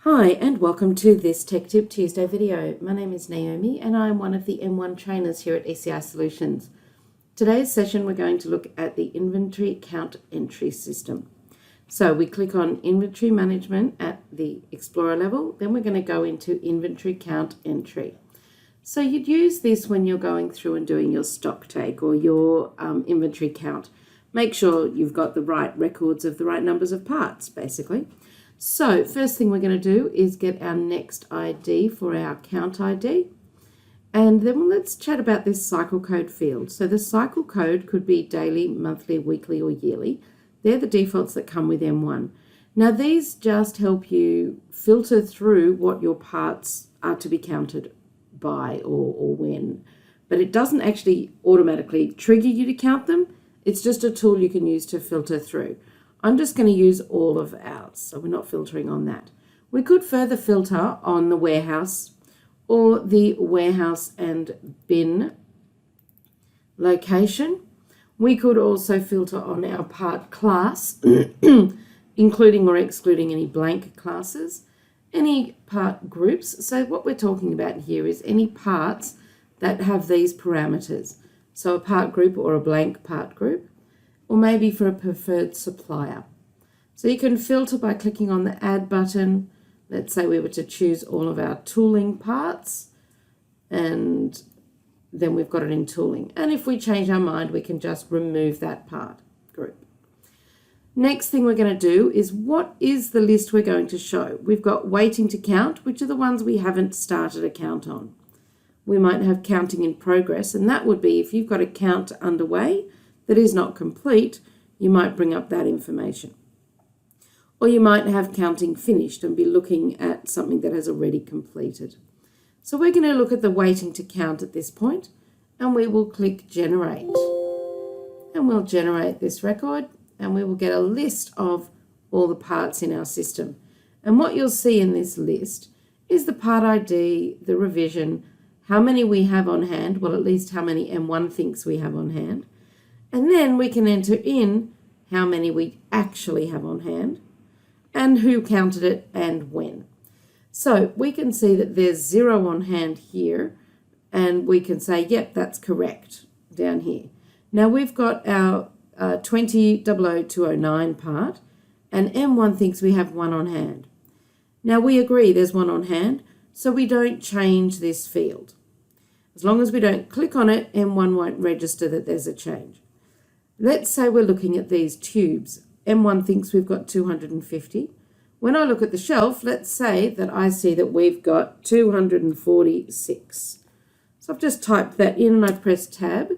Hi and welcome to this Tech Tip Tuesday video. My name is Naomi and I'm one of the M1 trainers here at ECI Solutions. Today's session we're going to look at the inventory count entry system. So we click on inventory management at the Explorer level, then we're going to go into inventory count entry. So you'd use this when you're going through and doing your stock take or your inventory count. Make sure you've got the right records of the right numbers of parts basically. So first thing we're going to do is get our next ID for our count ID. And then let's chat about this cycle code field. So the cycle code could be daily, monthly, weekly, or yearly. They're the defaults that come with M1. Now these just help you filter through what your parts are to be counted by or when. But it doesn't actually automatically trigger you to count them. It's just a tool you can use to filter through. I'm just going to use all of ours, so we're not filtering on that. We could further filter on the warehouse or the warehouse and bin location. We could also filter on our part class, including or excluding any blank classes, any part groups. So what we're talking about here is any parts that have these parameters. So a part group or a blank part group, or maybe for a preferred supplier. So you can filter by clicking on the add button. Let's say we were to choose all of our tooling parts, and then we've got it in tooling. And if we change our mind, we can just remove that part group. Next thing we're going to do is, what is the list we're going to show? We've got waiting to count, which are the ones we haven't started a count on. We might have counting in progress, and that would be if you've got a count underway that is not complete, you might bring up that information. Or you might have counting finished and be looking at something that has already completed. So we're going to look at the waiting to count at this point, and we will click generate. And we'll generate this record, and we will get a list of all the parts in our system. And what you'll see in this list is the part ID, the revision, how many we have on hand, well at least how many M1 thinks we have on hand. And then we can enter in how many we actually have on hand and who counted it and when. So we can see that there's 0 on hand here, and we can say, yep, that's correct down here. Now we've got our 20.00.209 part, and M1 thinks we have 1 on hand. Now we agree there's 1 on hand, so we don't change this field. As long as we don't click on it, M1 won't register that there's a change. Let's say we're looking at these tubes. M1 thinks we've got 250. When I look at the shelf, let's say that I see that we've got 246. So I've just typed that in and I press tab.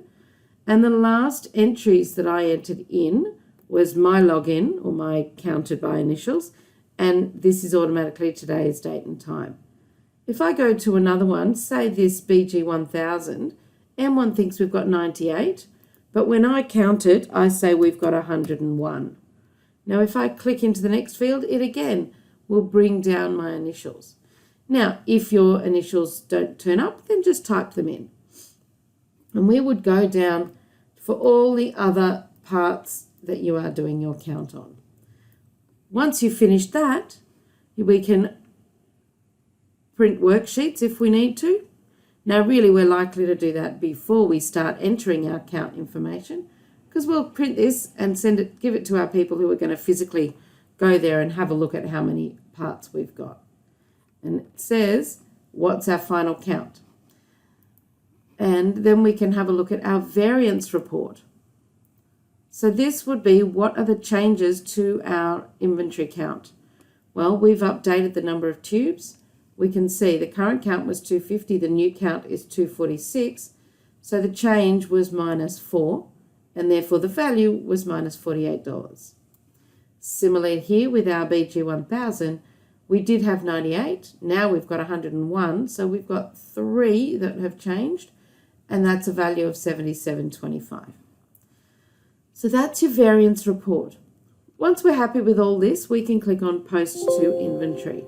And the last entries that I entered in was my login, or my counted by initials, and this is automatically today's date and time. If I go to another one, say this BG1000, M1 thinks we've got 98. But when I count it, I say we've got 101. Now, if I click into the next field, it again will bring down my initials. Now, if your initials don't turn up, then just type them in. And we would go down for all the other parts that you are doing your count on. Once you've finished that, we can print worksheets if we need to. Now, really, we're likely to do that before we start entering our count information, because we'll print this and give it to our people who are going to physically go there and have a look at how many parts we've got. And it says, what's our final count? And then we can have a look at our variance report. So this would be, what are the changes to our inventory count? Well, we've updated the number of tubes. We can see the current count was 250, the new count is 246, so the change was -4, and therefore the value was -$48. Similarly here with our BG1000, we did have 98, now we've got 101, so we've got 3 that have changed, and that's a value of $77.25. So that's your variance report. Once we're happy with all this, we can click on Post to Inventory.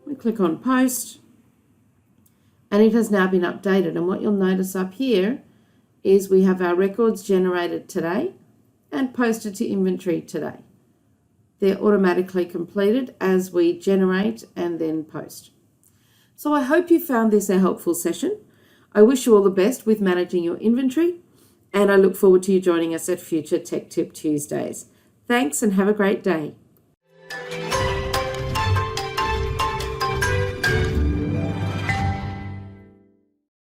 We click on Post, and it has now been updated. And what you'll notice up here is we have our records generated today and posted to inventory today. They're automatically completed as we generate and then post. So I hope you found this a helpful session. I wish you all the best with managing your inventory, and I look forward to you joining us at future Tech Tip Tuesdays. Thanks and have a great day.